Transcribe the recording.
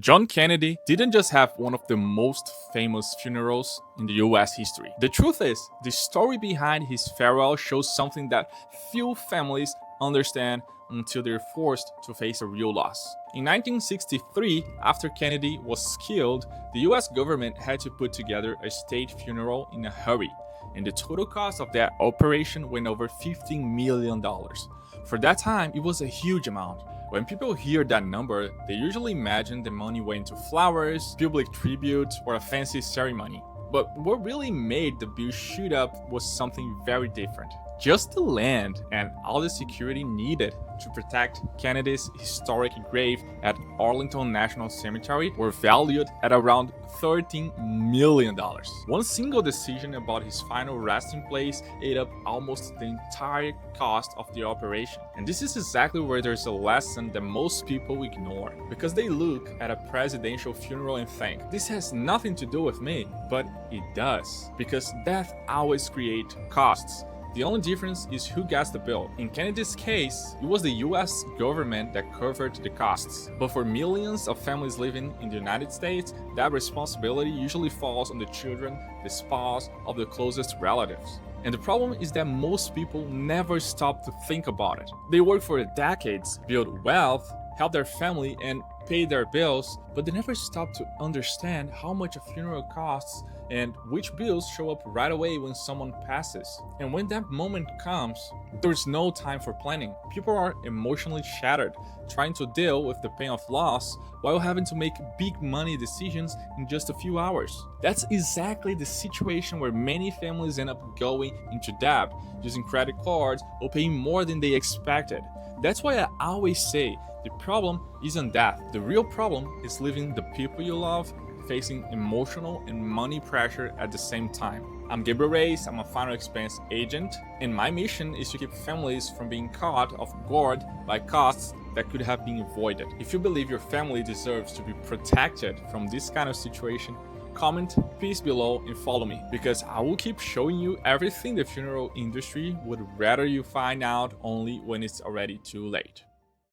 John Kennedy didn't just have one of the most famous funerals in the US history. The truth is, the story behind his farewell shows something that few families understand until they're forced to face a real loss. In 1963, after Kennedy was killed, the US government had to put together a state funeral in a hurry, and the total cost of that operation went over $15 million. For that time, it was a huge amount. When people hear that number, they usually imagine the money went to flowers, public tribute, or a fancy ceremony. But what really made the bill shoot up was something very different. Just the land and all the security needed to protect Kennedy's historic grave at Arlington National Cemetery were valued at around $13 million. One single decision about his final resting place ate up almost the entire cost of the operation. And this is exactly where there's a lesson that most people ignore, because they look at a presidential funeral and think, this has nothing to do with me, but it does, because death always creates costs. The only difference is who gets the bill. In Kennedy's case, it was the US government that covered the costs. But for millions of families living in the United States, that responsibility usually falls on the children, the spouse, of the closest relatives. And the problem is that most people never stop to think about it. They work for decades, build wealth, help their family, and pay their bills, but they never stop to understand how much a funeral costs and which bills show up right away when someone passes. And when that moment comes, there's no time for planning. People are emotionally shattered, trying to deal with the pain of loss while having to make big money decisions in just a few hours. That's exactly the situation where many families end up going into debt, using credit cards, or paying more than they expected. That's why I always say the problem isn't death. The real problem is leaving the people you love facing emotional and money pressure at the same time. I'm Gabriel Reyes, I'm a final expense agent, and my mission is to keep families from being caught off guard by costs that could have been avoided. If you believe your family deserves to be protected from this kind of situation, comment peace below and follow me, because I will keep showing you everything the funeral industry would rather you find out only when it's already too late.